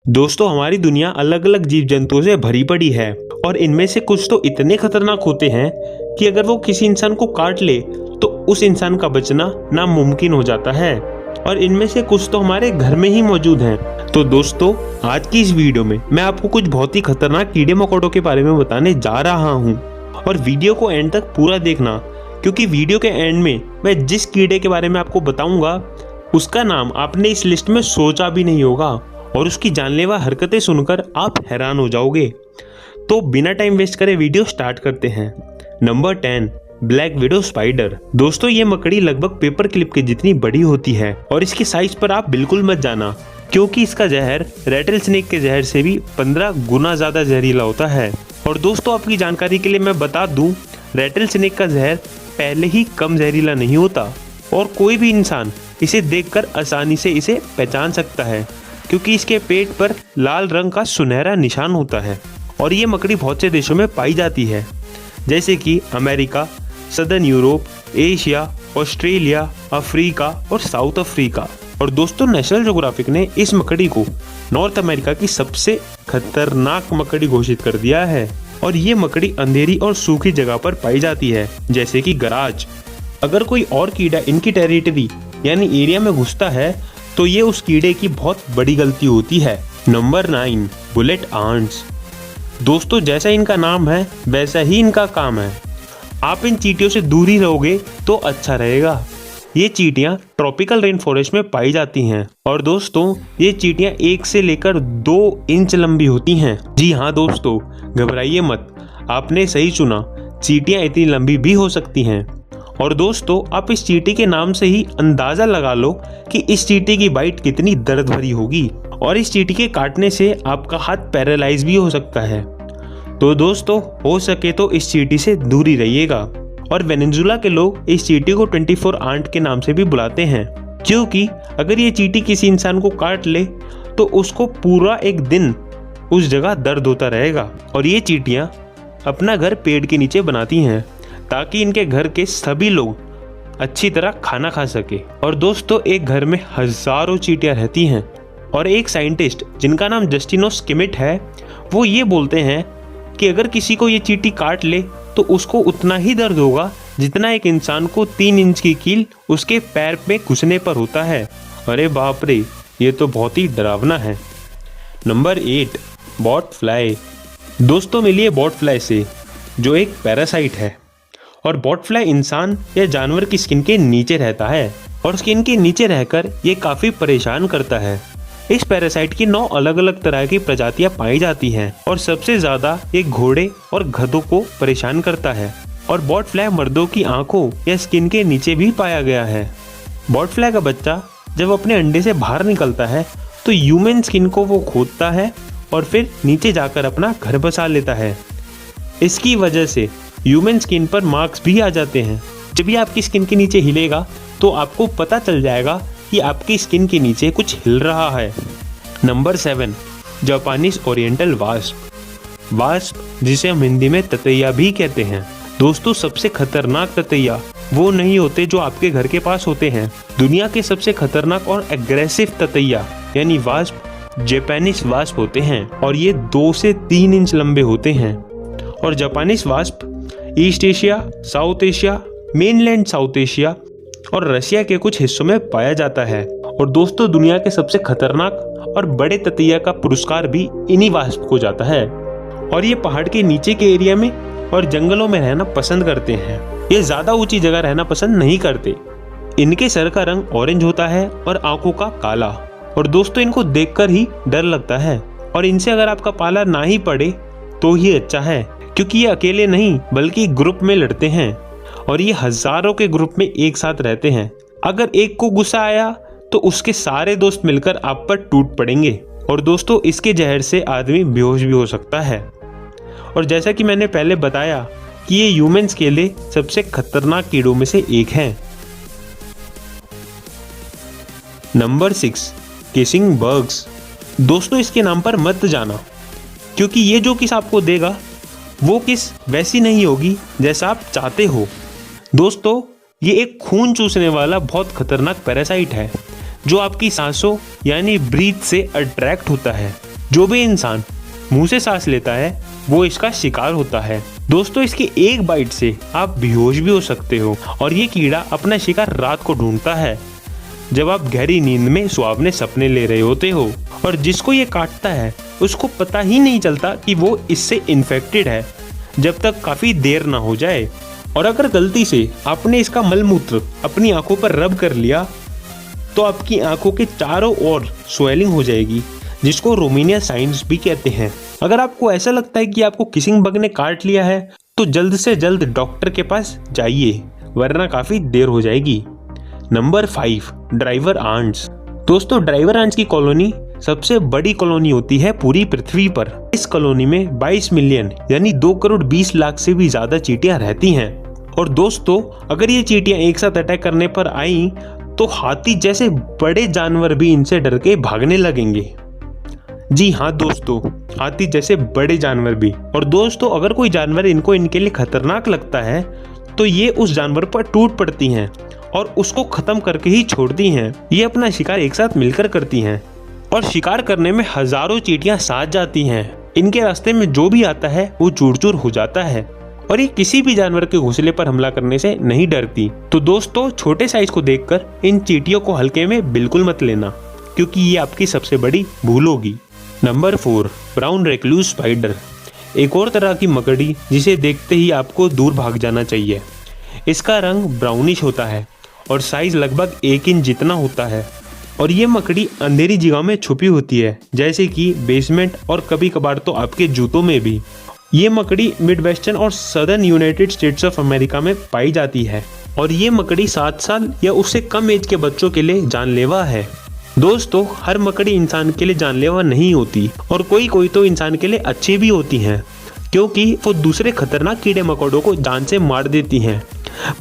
दोस्तों, हमारी दुनिया अलग अलग जीव जंतुओं से भरी पड़ी है और इनमें से कुछ तो इतने खतरनाक होते हैं कि अगर वो किसी इंसान को काट ले तो उस इंसान का बचना नामुमकिन हो जाता है। और इनमें से कुछ तो हमारे घर में ही मौजूद हैं। तो दोस्तों, आज की इस वीडियो में मैं आपको कुछ बहुत ही खतरनाक कीड़े मकोड़ों के बारे में बताने जा रहा हूँ और वीडियो को एंड तक पूरा देखना, क्योंकि वीडियो के एंड में मैं जिस कीड़े के बारे में आपको बताऊंगा उसका नाम आपने इस लिस्ट में सोचा भी नहीं होगा और उसकी जानलेवा हरकतें सुनकर आप हैरान हो जाओगे। तो बिना टाइम वेस्ट करे वीडियो स्टार्ट करते हैं। Number 10, black widow spider. दोस्तों, ये मकड़ी लगभग पेपर क्लिप के जितनी बड़ी होती है और इसकी साइज पर आप बिल्कुल मत जाना, क्योंकि इसका जहर रेटल स्नेक के जहर से भी 15 गुना ज्यादा जहरीला होता है। और दोस्तों, आपकी जानकारी के लिए मैं बता दूं, रेटल स्नेक का जहर पहले ही कम जहरीला नहीं होता और कोई भी इंसान इसे देखकर आसानी से इसे पहचान सकता है, क्योंकि इसके पेट पर लाल रंग का सुनहरा निशान होता है। और ये मकड़ी बहुत से देशों में पाई जाती है, जैसे कि America, southern Europe, Asia, Australia, Africa और साउथ अफ्रीका। और दोस्तों, नेशनल ज्योग्राफिक ने इस मकड़ी को नॉर्थ अमेरिका की सबसे खतरनाक मकड़ी घोषित कर दिया है। और ये मकड़ी अंधेरी और सूखी जगह पर पाई जाती है, जैसे कि गराज। अगर कोई और कीड़ा इनकी टेरिटरी यानी एरिया में घुसता है तो ये उस कीड़े की बहुत बड़ी गलती होती है। Number 9, bullet ants. दोस्तों, जैसा इनका नाम है वैसा ही इनका काम है। आप इन चींटियों से दूर ही रहोगे तो अच्छा रहेगा। ये चींटियां ट्रॉपिकल रेन फॉरेस्ट में पाई जाती हैं और दोस्तों, ये चींटियां 1 से लेकर 2 इंच लंबी होती हैं। जी हाँ दोस्तों, घबराइए मत, आपने सही सुना, चींटियां इतनी लंबी भी हो सकती हैं। और दोस्तों, आप इस चींटी के नाम से ही अंदाजा लगा लो कि इस चींटी की बाइट कितनी दर्द भरी होगी और इस चींटी के काटने से आपका हाथ पैरालाइज भी हो सकता है। तो दोस्तों, हो सके तो इस चींटी से दूर ही रहिएगा। और वेनेजुला के लोग इस चींटी को 24 आंट के नाम से भी बुलाते हैं, क्योंकि अगर ये चींटी किसी इंसान को काट ले तो उसको पूरा एक दिन उस जगह दर्द होता रहेगा। और ये चींटियां अपना घर पेड़ के नीचे बनाती हैं ताकि इनके घर के सभी लोग अच्छी तरह खाना खा सके। और दोस्तों, एक घर में हजारों चींटियां रहती हैं और एक साइंटिस्ट जिनका नाम जस्टिनो स्किमिट है, वो ये बोलते हैं कि अगर किसी को ये चींटी काट ले तो उसको उतना ही दर्द होगा जितना एक इंसान को 3 इंच की कील उसके पैर में घुसने पर होता है। अरे बाप रे, ये तो बहुत ही डरावना है। Number 8, bot fly. दोस्तों, मिलिए बॉट फ्लाई से, जो एक पैरासाइट है। और बॉट फ्लाई इंसान या जानवर की स्किन के नीचे रहता है और स्किन के नीचे रहकर ये काफी परेशान करता है। इस पैरासाइट की 9 अलग अलग तरह की प्रजातियां पाई जाती हैं और सबसे ज्यादा ये घोड़े और गधों को परेशान करता है। और बॉट फ्लाई मर्दों की आंखों या स्किन के नीचे भी पाया गया है। बॉट फ्लाई का बच्चा जब अपने अंडे से बाहर निकलता है तो ह्यूमन स्किन को वो खोदता है और फिर नीचे जाकर अपना घर बसा लेता है। इसकी वजह से ह्यूमन स्किन पर मार्क्स भी आ जाते हैं। जब ये आपकी स्किन के नीचे हिलेगा तो आपको पता चल जाएगा कि आपकी स्किन के नीचे कुछ हिल रहा है। Number 7, Japanese oriental wasp. Wasp, जिसे हम हिंदी में ततैया भी कहते हैं। दोस्तों, सबसे खतरनाक ततैया वो नहीं होते जो आपके घर के पास होते हैं। दुनिया के सबसे खतरनाक और एग्रेसिव ततैया यानी वास्प जापानीज वास्प होते हैं और ये 2 से 3 इंच लंबे होते हैं। और Japanese wasp east Asia, south Asia, mainland south Asia और रशिया के कुछ हिस्सों में पाया जाता है। और दोस्तों, दुनिया के सबसे खतरनाक और बड़े ततैया का पुरस्कार भी इन्हीं वास्प को जाता है। और ये पहाड़ के नीचे के एरिया में और जंगलों में रहना पसंद करते हैं। ये ज्यादा ऊंची जगह रहना पसंद नहीं करते। इनके सर का रंग ऑरेंज होता है और आंखों का काला। और दोस्तों, इनको देखकर ही डर लगता है और इनसे अगर आपका पाला ना ही पड़े तो ही अच्छा है, क्योंकि ये अकेले नहीं बल्कि ग्रुप में लड़ते हैं और ये हजारों के ग्रुप में एक साथ रहते हैं। अगर एक को गुस्सा आया तो उसके सारे दोस्त मिलकर आप पर टूट पड़ेंगे। और दोस्तों, इसके जहर से आदमी बेहोश भी हो सकता है। और जैसा कि मैंने पहले बताया कि ये ह्यूमंस के लिए सबसे खतरनाक कीड़ों में से एक है। Number 6, kissing bugs. दोस्तों, इसके नाम पर मत जाना, क्योंकि ये जो किस आपको देगा वो किस वैसी नहीं होगी जैसा आप चाहते हो। दोस्तों, ये एक खून चूसने वाला बहुत खतरनाक पैरासाइट है जो आपकी सांसों यानी ब्रीथ से अट्रैक्ट होता है जो भी इंसान मुंह से सांस लेता है वो इसका शिकार होता है। दोस्तों, इसकी एक बाइट से आप बेहोश भी हो सकते हो और ये कीड़ा अपना शिकार रात को ढूंढता है जब आप गहरी नींद में सुहावने सपने ले रहे होते हो, और जिसको ये काटता है उसको पता ही नहीं चलता कि वो इससे इन्फेक्टेड है जब तक काफी देर ना हो जाए। और अगर गलती से आपने इसका मलमूत्र अपनी आंखों पर रब कर लिया तो आपकी आंखों के चारों ओर स्वेलिंग हो जाएगी, जिसको रोमेनिया साइंस भी कहते हैं। अगर आपको ऐसा लगता है कि आपको किसिंग बग ने काट लिया है तो जल्द से जल्द डॉक्टर के पास जाइए, वरना काफी देर हो जाएगी। Number 5, driver ants. दोस्तों, ड्राइवर आंट्स की कॉलोनी सबसे बड़ी कॉलोनी होती है पूरी पृथ्वी पर। इस कॉलोनी में 22 मिलियन यानी 2 करोड़ 20 लाख से भी ज्यादा चींटियां रहती हैं। और दोस्तों, अगर ये चींटियां एक साथ अटैक करने पर आई तो हाथी जैसे बड़े जानवर भी इनसे डर के भागने लगेंगे। जी हाँ दोस्तों, हाथी जैसे बड़े जानवर भी। और दोस्तों, अगर कोई जानवर इनके लिए खतरनाक लगता है तो ये उस जानवर पर टूट पड़ती हैं और उसको खत्म करके ही छोड़ती हैं। ये अपना शिकार एक साथ मिलकर करती हैं और शिकार करने में हजारों चींटियां साथ जाती हैं। इनके रास्ते में जो भी आता है वो चूर चूर हो जाता है और ये किसी भी जानवर के घोंसले पर हमला करने से नहीं डरती। तो दोस्तों, छोटे साइज को देखकर इन चींटियों को हल्के में बिल्कुल मत लेना, क्योंकि ये आपकी सबसे बड़ी भूल होगी। Number 4, brown recluse spider. एक और तरह की मकड़ी जिसे देखते ही आपको दूर भाग जाना चाहिए। इसका रंग ब्राउनिश होता है और साइज लगभग 1 इंच जितना होता है और ये मकड़ी अंधेरी जगह में छुपी होती है, जैसे कि बेसमेंट और कभी कभार तो आपके जूतों में भी। ये मकड़ी मिड वेस्टर्न और southern United states of America में पाई जाती है और ये मकड़ी 7 साल या उससे कम एज के बच्चों के लिए जानलेवा है। दोस्तों, हर मकड़ी इंसान के लिए जानलेवा नहीं होती और कोई कोई तो इंसान के लिए अच्छी भी होती हैं, क्योंकि वो दूसरे खतरनाक कीड़े मकोड़ों को जान से मार देती हैं।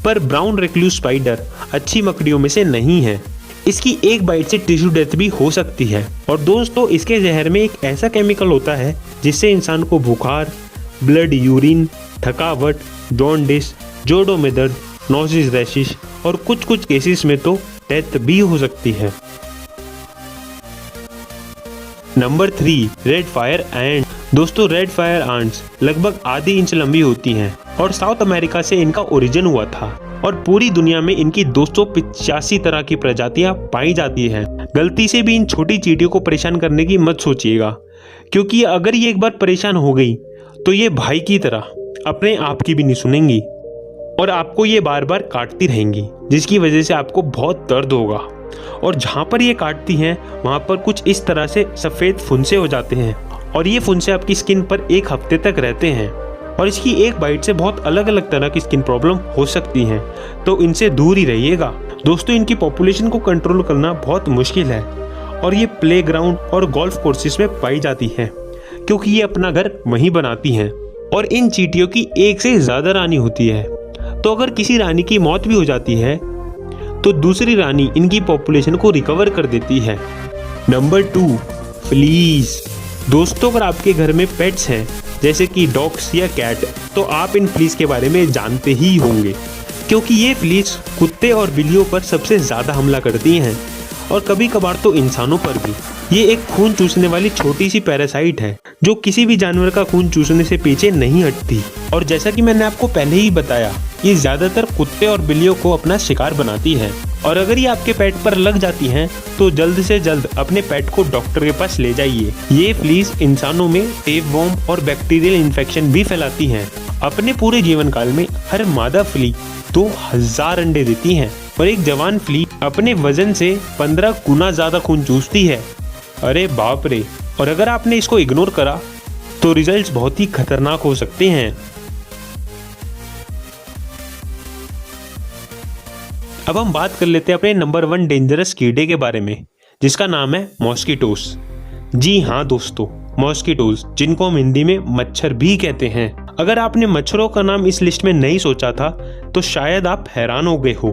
पर ब्राउन रेक्लूस स्पाइडर अच्छी मकड़ियों में से नहीं है। इसकी एक बाइट से टिश्यू डेथ भी हो सकती है। और दोस्तों, इसके जहर में एक ऐसा केमिकल होता है जिससे इंसान को बुखार, ब्लड यूरिन, थकावट, जॉन्डिस, जोड़ों में दर्द, नोजिस रैशिश और कुछ केसेस में तो डेथ भी हो सकती है। नंबर 3, रेड फायर एंट। दोस्तों, रेड फायर एंट्स लगभग आधी इंच लंबी होती हैं और साउथ अमेरिका से इनका ओरिजिन हुआ था और पूरी दुनिया में इनकी 285 तरह की प्रजातियां पाई जाती हैं। गलती से भी इन छोटी चींटियों को परेशान करने की मत सोचिएगा, क्योंकि अगर ये एक बार परेशान हो गई तो ये भाई की तरह अपने आप की भी नहीं सुनेंगी और आपको ये बार बार काटती रहेंगी, जिसकी वजह से आपको बहुत दर्द होगा। और जहाँ पर ये काटती हैं वहाँ पर कुछ इस तरह से सफ़ेद फुंसे हो जाते हैं और ये फुंसे आपकी स्किन पर 1 हफ्ते तक रहते हैं और इसकी एक बाइट से बहुत अलग अलग तरह की स्किन प्रॉब्लम हो सकती हैं, तो इनसे दूर ही रहिएगा। दोस्तों, इनकी पॉपुलेशन को कंट्रोल करना बहुत मुश्किल है और ये प्लेग्राउंड और गोल्फ कोर्सेज में पाई जाती है, क्योंकि ये अपना घर वहीं बनाती हैं और इन चींटियों की 1 से ज़्यादा रानी होती है। तो अगर किसी रानी की मौत भी हो जाती है तो दूसरी रानी इनकी पॉपुलेशन को रिकवर कर देती है। Number 2, fleas. दोस्तों, अगर आपके घर में पेट्स हैं जैसे कि डॉग्स या कैट, तो आप इन फ्लीज के बारे में जानते ही होंगे, क्योंकि ये फ्लीज कुत्ते और बिल्लियों पर सबसे ज़्यादा हमला करती हैं और कभी कभार तो इंसानों पर भी। ये एक खून चूसने वाली छोटी सी पैरासाइट है जो किसी भी जानवर का खून चूसने से पीछे नहीं हटती और जैसा कि मैंने आपको पहले ही बताया, ये ज़्यादातर कुत्ते और बिल्लियों को अपना शिकार बनाती है और अगर ये आपके पेट पर लग जाती हैं तो जल्द से जल्द अपने पेट को डॉक्टर के पास ले जाइए। ये फ्लीज इंसानों में टेपवॉर्म और बैक्टीरियल इन्फेक्शन भी फैलाती हैं। अपने पूरे जीवन काल में हर मादा फ्ली 2000 अंडे देती हैं और एक जवान फ्ली अपने वजन से 15 गुना ज़्यादा खून चूसती है। अरे बाप रे! और अगर आपने इसको इग्नोर करा तो रिजल्ट्स बहुत ही खतरनाक हो सकते हैं। अब हम बात कर लेते हैं अपने नंबर 1 डेंजरस कीड़े के बारे में, जिसका नाम है मॉस्किटोस। जी हाँ दोस्तों, मॉस्किटोस, जिनको हम हिंदी में मच्छर भी कहते हैं। अगर आपने मच्छरों का नाम इस लिस्ट में नहीं सोचा था तो शायद आप हैरान हो गए हो,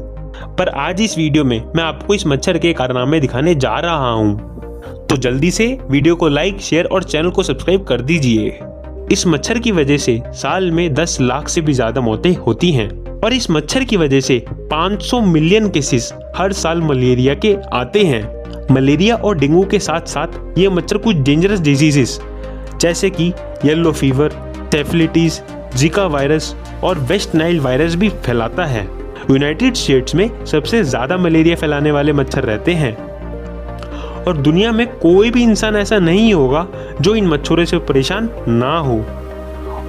पर आज इस वीडियो में मैं आपको इस मच्छर के कारनामे दिखाने जा रहा हूँ। तो जल्दी से वीडियो को लाइक, शेयर और चैनल को सब्सक्राइब कर दीजिए। इस मच्छर की वजह से साल में 10 लाख से भी ज्यादा मौतें होती हैं और इस मच्छर की वजह से 500 मिलियन केसेस हर साल मलेरिया के आते हैं। मलेरिया और डेंगू के साथ साथ ये मच्छर कुछ डेंजरस डिजीजेस जैसे कि येलो फीवर, सेफलिटीज, जिका वायरस और वेस्ट नाइल वायरस भी फैलाता है। यूनाइटेड स्टेट्स में सबसे ज़्यादा मलेरिया फैलाने वाले मच्छर रहते हैं और दुनिया में कोई भी इंसान ऐसा नहीं होगा जो इन मच्छरों से परेशान ना हो।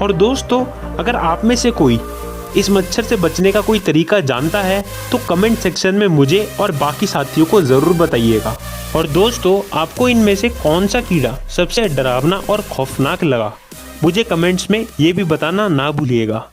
और दोस्तों, अगर आप में से कोई इस मच्छर से बचने का कोई तरीका जानता है तो कमेंट सेक्शन में मुझे और बाकी साथियों को ज़रूर बताइएगा। और दोस्तों, आपको इनमें से कौन सा कीड़ा सबसे डरावना और खौफनाक लगा, मुझे कमेंट्स में ये भी बताना ना भूलिएगा।